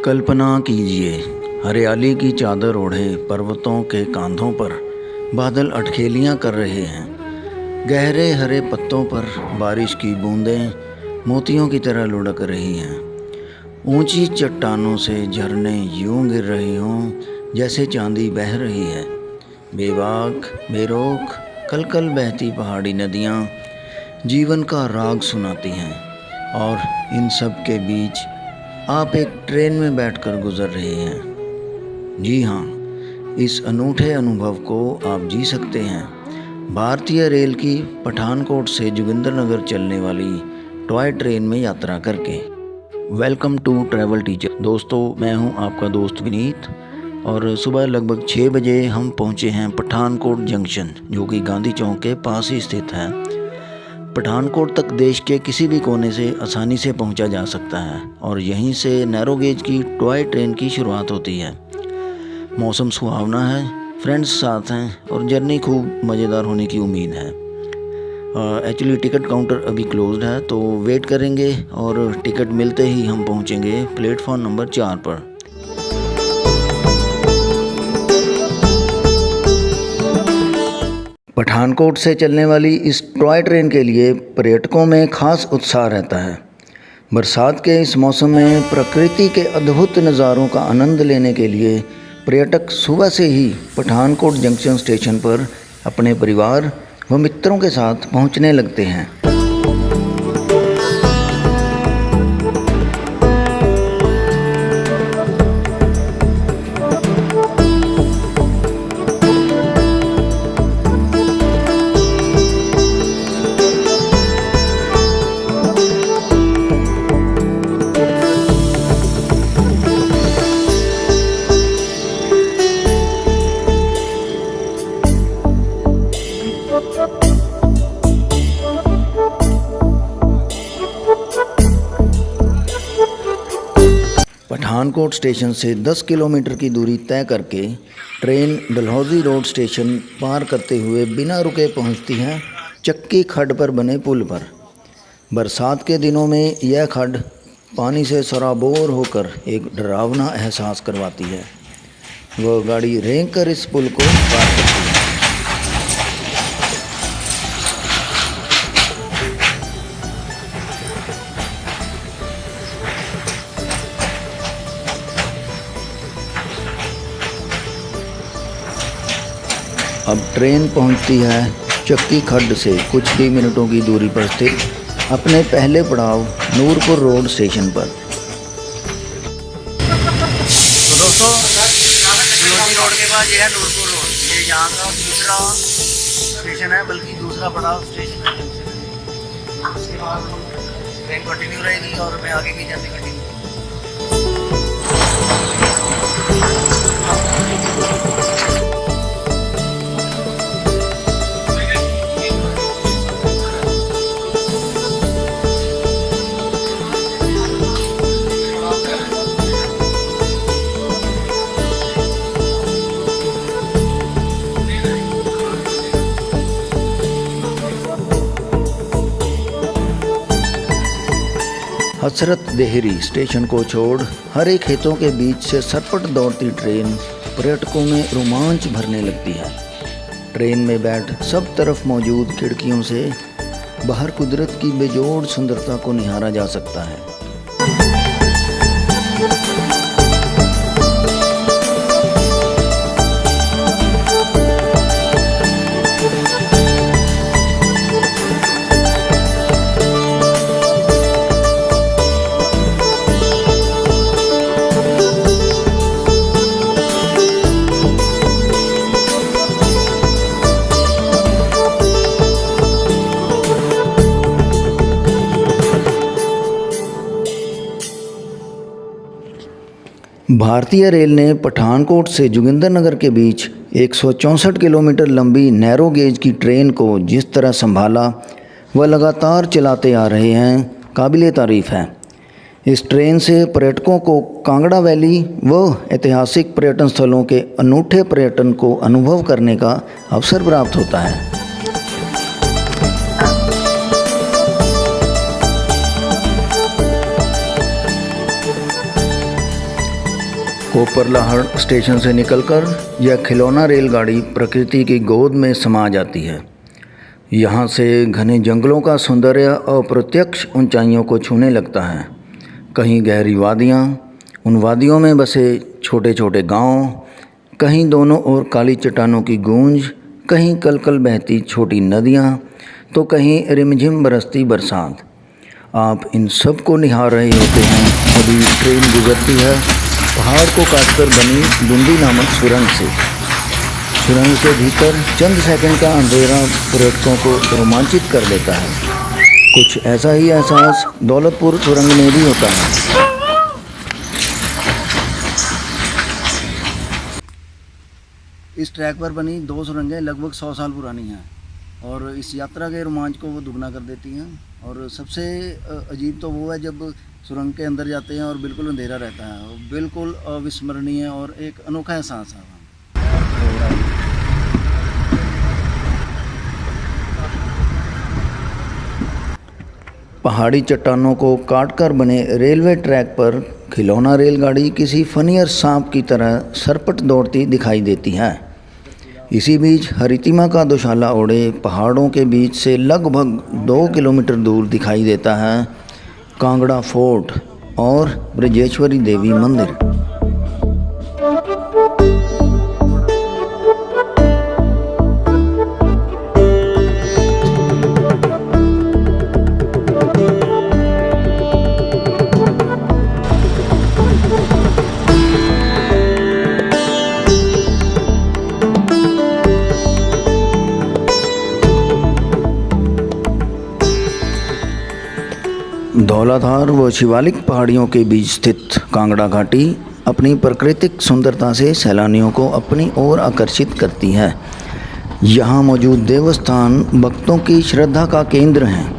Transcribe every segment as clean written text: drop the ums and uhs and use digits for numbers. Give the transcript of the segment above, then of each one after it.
कल्पना कीजिए, हरियाली की चादर ओढ़े पर्वतों के कांधों पर बादल अठखेलियाँ कर रहे हैं। गहरे हरे पत्तों पर बारिश की बूंदें मोतियों की तरह लुढ़क रही हैं। ऊंची चट्टानों से झरने यूं गिर रहे हों जैसे चांदी बह रही है। बेबाक बेरोक कल कल बहती पहाड़ी नदियाँ जीवन का राग सुनाती हैं और इन सब के बीच आप एक ट्रेन में बैठकर गुजर रहे हैं। जी हाँ, इस अनूठे अनुभव को आप जी सकते हैं भारतीय रेल की पठानकोट से जोगिंद्रनगर चलने वाली टॉय ट्रेन में यात्रा करके। Welcome to travel teacher. दोस्तों, मैं हूं आपका दोस्त विनीत और सुबह लगभग 6 बजे हम पहुंचे हैं पठानकोट जंक्शन, जो कि गांधी चौक के पास ही स्थित है। पठानकोट तक देश के किसी भी कोने से आसानी से पहुंचा जा सकता है और यहीं से नैरो गेज की टॉय ट्रेन की शुरुआत होती है। मौसम सुहावना है, फ्रेंड्स साथ हैं और जर्नी खूब मज़ेदार होने की उम्मीद है। एक्चुअली टिकट काउंटर अभी क्लोज्ड है, तो वेट करेंगे और टिकट मिलते ही हम पहुंचेंगे प्लेटफॉर्म नंबर 4 पर। पठानकोट से चलने वाली इस टॉय ट्रेन के लिए पर्यटकों में खास उत्साह रहता है। बरसात के इस मौसम में प्रकृति के अद्भुत नज़ारों का आनंद लेने के लिए पर्यटक सुबह से ही पठानकोट जंक्शन स्टेशन पर अपने परिवार व मित्रों के साथ पहुंचने लगते हैं। पठानकोट स्टेशन से 10 किलोमीटर की दूरी तय करके ट्रेन डलहौजी रोड स्टेशन पार करते हुए बिना रुके पहुंचती है चक्की खड्ड पर बने पुल पर। बरसात के दिनों में यह खड्ड पानी से सराबोर होकर एक डरावना एहसास करवाती है। वह गाड़ी रेंग कर इस पुल को पार करती है। अब ट्रेन पहुंचती है चक्की खड्ड से कुछ ही मिनटों की दूरी पर स्थित अपने पहले पड़ाव नूरपुर रोड स्टेशन पर। तो दोस्तों, डलहौजी रोड के बाद ये है नूरपुर रोड। ये यहाँ का दूसरा स्टेशन है, बल्कि दूसरा पड़ाव स्टेशन है। उसके बाद ट्रेन कंटिन्यू रहेगी और मैं आगे की जर्नी कंटिन्यू। हसरत देहरी स्टेशन को छोड़ हरे खेतों के बीच से सरपट दौड़ती ट्रेन पर्यटकों में रोमांच भरने लगती है। ट्रेन में बैठ सब तरफ मौजूद खिड़कियों से बाहर कुदरत की बेजोड़ सुंदरता को निहारा जा सकता है। भारतीय रेल ने पठानकोट से जोगिंद्रनगर के बीच 164 किलोमीटर लंबी नैरो गेज की ट्रेन को जिस तरह संभाला व लगातार चलाते आ रहे हैं, काबिले तारीफ़ है। इस ट्रेन से पर्यटकों को कांगड़ा वैली व ऐतिहासिक पर्यटन स्थलों के अनूठे पर्यटन को अनुभव करने का अवसर प्राप्त होता है। कोपरलाहड़ स्टेशन से निकलकर यह खिलौना रेलगाड़ी प्रकृति की गोद में समा जाती है। यहाँ से घने जंगलों का सौंदर्य अप्रत्यक्ष ऊंचाइयों को छूने लगता है। कहीं गहरी वादियाँ, उन वादियों में बसे छोटे छोटे गांव, कहीं दोनों ओर काली चट्टानों की गूंज, कहीं कलकल बहती छोटी नदियाँ, तो कहीं रिमझिम बरसती बरसात। आप इन सब को निहार रहे होते हैं, तभी ट्रेन गुजरती है पहाड़ को काटकर बनी बूंदी नामक सुरंग से। सुरंग के भीतर चंद सेकंड का अंधेरा पर्यटकों को रोमांचित कर देता है। कुछ ऐसा ही एहसास दौलतपुर सुरंग में भी होता है। इस ट्रैक पर बनी 2 सुरंगें लगभग 100 साल पुरानी हैं और इस यात्रा के रोमांच को वो दुगना कर देती हैं। और सबसे अजीब तो वो है जब सुरंग के अंदर जाते हैं और बिल्कुल अंधेरा रहता है, वो बिल्कुल अविस्मरणीय और एक अनोखा एहसास है। पहाड़ी चट्टानों को काटकर बने रेलवे ट्रैक पर खिलौना रेलगाड़ी किसी फनियर सांप की तरह सरपट दौड़ती दिखाई देती है। इसी बीच हरितिमा का दुशाला ओढ़े पहाड़ों के बीच से लगभग 2 किलोमीटर दूर दिखाई देता है कांगड़ा फोर्ट और ब्रजेश्वरी देवी मंदिर। धौलाधार व शिवालिक पहाड़ियों के बीच स्थित कांगड़ा घाटी अपनी प्राकृतिक सुंदरता से सैलानियों को अपनी ओर आकर्षित करती है। यहाँ मौजूद देवस्थान भक्तों की श्रद्धा का केंद्र हैं।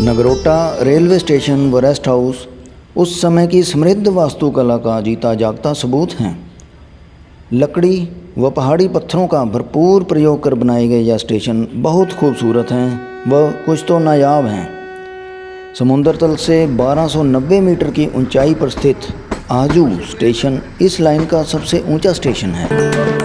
नगरोटा रेलवे स्टेशन व रेस्ट हाउस उस समय की समृद्ध वास्तुकला का जीता जागता सबूत हैं। लकड़ी व पहाड़ी पत्थरों का भरपूर प्रयोग कर बनाए गए यह स्टेशन बहुत खूबसूरत हैं व कुछ तो नायाब हैं। समुद्र तल से 1290 मीटर की ऊंचाई पर स्थित आजू स्टेशन इस लाइन का सबसे ऊंचा स्टेशन है।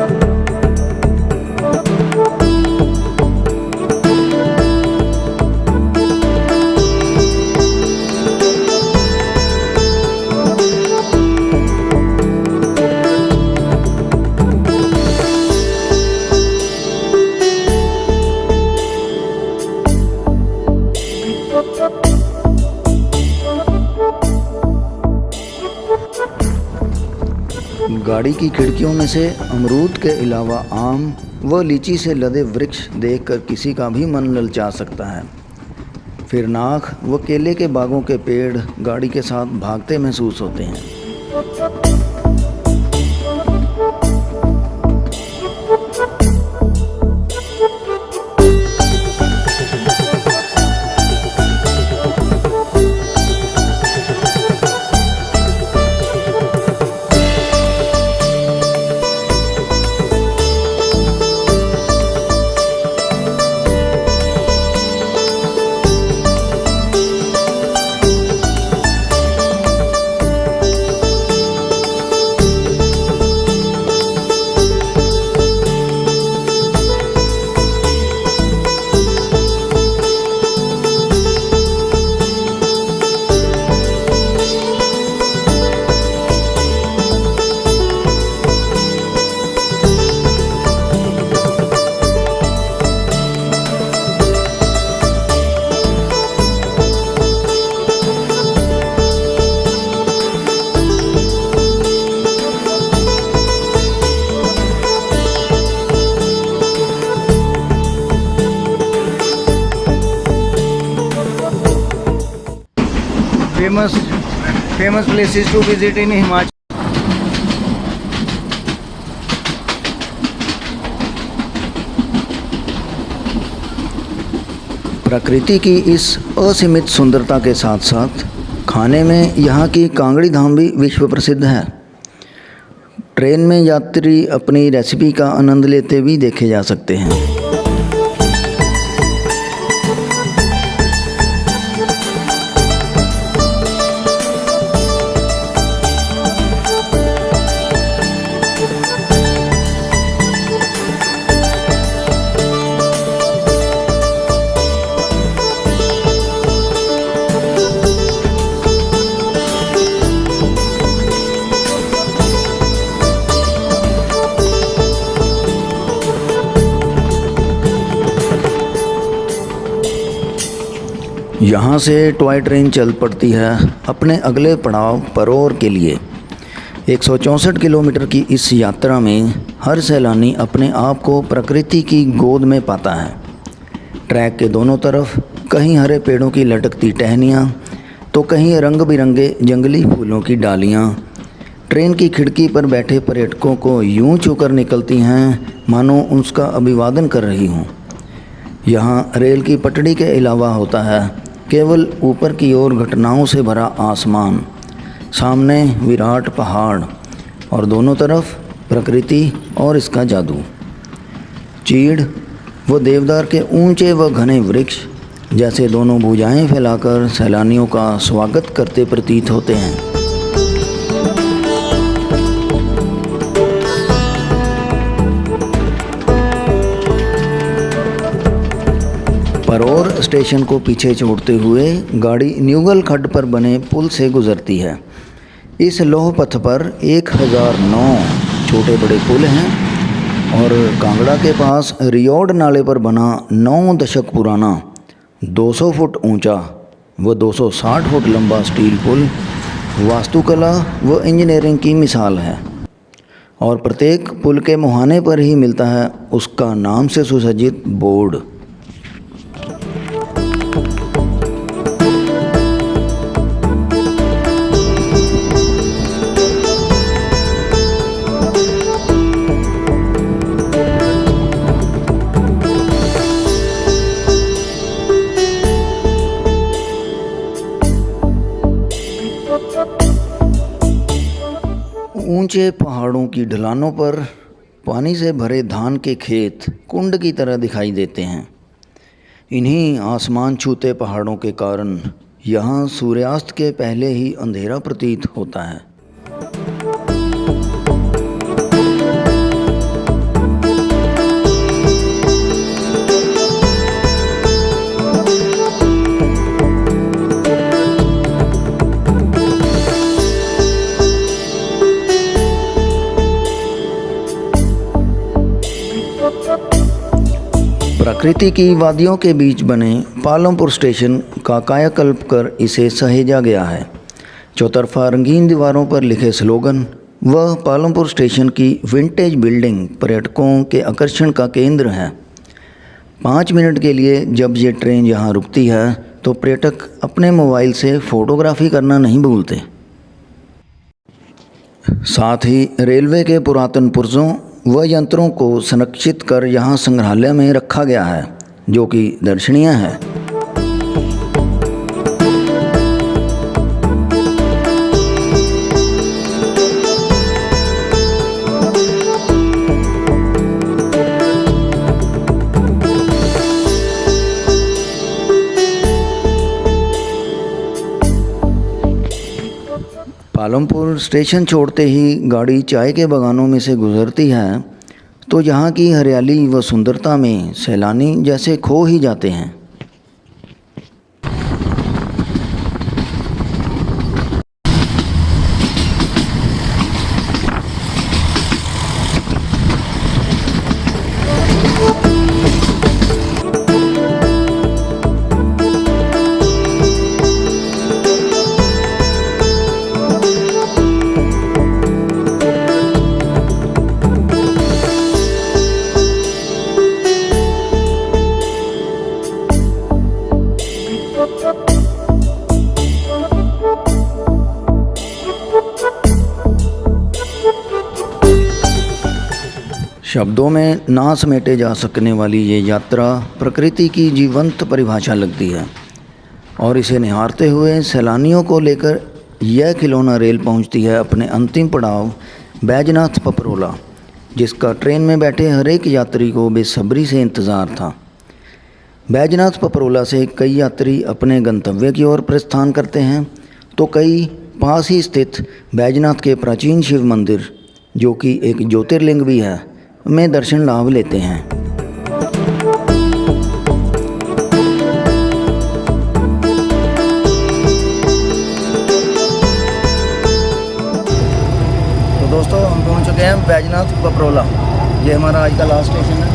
गाड़ी की खिड़कियों में से अमरूद के अलावा आम व लीची से लदे वृक्ष देखकर किसी का भी मन ललचा सकता है। फिर नाख व केले के बागों के पेड़ गाड़ी के साथ भागते महसूस होते हैं। famous places to visit in Himachal. प्रकृति की इस असीमित सुंदरता के साथ साथ खाने में यहाँ की कांगड़ी धाम भी विश्व प्रसिद्ध है। ट्रेन में यात्री अपनी रेसिपी का आनंद लेते भी देखे जा सकते हैं। यहाँ से टॉय ट्रेन चल पड़ती है अपने अगले पड़ाव परोर के लिए। 164 किलोमीटर की इस यात्रा में हर सैलानी अपने आप को प्रकृति की गोद में पाता है। ट्रैक के दोनों तरफ कहीं हरे पेड़ों की लटकती टहनियाँ तो कहीं रंग बिरंगे जंगली फूलों की डालियाँ ट्रेन की खिड़की पर बैठे पर्यटकों को यूं छूकर निकलती हैं मानो उसका अभिवादन कर रही हूँ। यहाँ रेल की पटड़ी के अलावा होता है केवल ऊपर की ओर घटनाओं से भरा आसमान, सामने विराट पहाड़ और दोनों तरफ प्रकृति और इसका जादू। चीड़ व देवदार के ऊंचे व घने वृक्ष जैसे दोनों भुजाएं फैलाकर सैलानियों का स्वागत करते प्रतीत होते हैं। परोर स्टेशन को पीछे छोड़ते हुए गाड़ी न्यूगल खड्ड पर बने पुल से गुजरती है। इस लौह पथ पर 1009 छोटे बड़े पुल हैं और कांगड़ा के पास रियोड नाले पर बना 9 दशक पुराना 200 फुट ऊंचा व 260 फुट लंबा स्टील पुल वास्तुकला व इंजीनियरिंग की मिसाल है और प्रत्येक पुल के मुहाने पर ही मिलता है उसका नाम से सुसज्जित बोर्ड। ऊंचे पहाड़ों की ढलानों पर पानी से भरे धान के खेत कुंड की तरह दिखाई देते हैं। इन्हीं आसमान छूते पहाड़ों के कारण यहाँ सूर्यास्त के पहले ही अंधेरा प्रतीत होता है। प्रकृति की वादियों के बीच बने पालमपुर स्टेशन का कायाकल्प कर इसे सहेजा गया है। चौतरफा रंगीन दीवारों पर लिखे स्लोगन व पालमपुर स्टेशन की विंटेज बिल्डिंग पर्यटकों के आकर्षण का केंद्र है। 5 मिनट के लिए जब ये ट्रेन यहाँ रुकती है तो पर्यटक अपने मोबाइल से फ़ोटोग्राफी करना नहीं भूलते। साथ ही रेलवे के पुरातन पुर्जों व यंत्रों को संरक्षित कर यहाँ संग्रहालय में रखा गया है जो कि दर्शनीय है। पालमपुर स्टेशन छोड़ते ही गाड़ी चाय के बागानों में से गुजरती है तो यहाँ की हरियाली व सुंदरता में सैलानी जैसे खो ही जाते हैं। शब्दों में ना समेटे जा सकने वाली ये यात्रा प्रकृति की जीवंत परिभाषा लगती है और इसे निहारते हुए सैलानियों को लेकर यह खिलौना रेल पहुंचती है अपने अंतिम पड़ाव बैजनाथ पपरोला, जिसका ट्रेन में बैठे हर एक यात्री को बेसब्री से इंतज़ार था। बैजनाथ पपरोला से कई यात्री अपने गंतव्य की ओर प्रस्थान करते हैं तो कई पास ही स्थित बैजनाथ के प्राचीन शिव मंदिर, जो कि एक ज्योतिर्लिंग भी है, में दर्शन लाभ लेते हैं। तो दोस्तों, हम पहुंच चुके हैं बैजनाथ पपरोला। ये हमारा आज का लास्ट स्टेशन है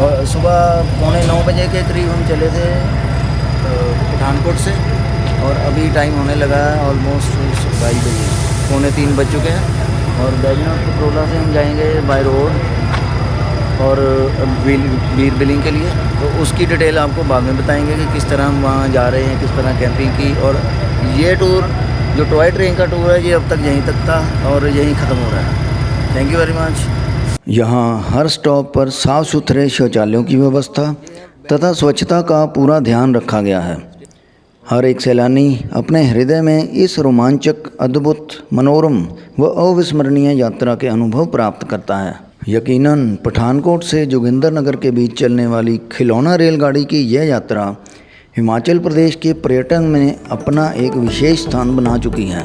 और सुबह 8:45 बजे के करीब हम चले थे पठानकोट से और अभी टाइम होने लगा है ऑलमोस्ट 22 बजे, 2:45 बज चुके हैं। और बैजनाथ पपरोला से हम जाएंगे बाय रोड और बीर बिलिंग के लिए, तो उसकी डिटेल आपको बाद में बताएंगे कि किस तरह हम वहाँ जा रहे हैं, किस तरह कैंपिंग की। और ये टूर जो टॉय ट्रेन का टूर है, ये अब तक यहीं तक था और यहीं ख़त्म हो रहा है। Thank you very much. यहाँ हर स्टॉप पर साफ़ सुथरे शौचालयों की व्यवस्था तथा स्वच्छता का पूरा ध्यान रखा गया है। हर एक सैलानी अपने हृदय में इस रोमांचक, अद्भुत, मनोरम व अविस्मरणीय यात्रा के अनुभव प्राप्त करता है। यकीनन पठानकोट से जोगिंदरनगर के बीच चलने वाली खिलौना रेलगाड़ी की यह यात्रा हिमाचल प्रदेश के पर्यटन में अपना एक विशेष स्थान बना चुकी है।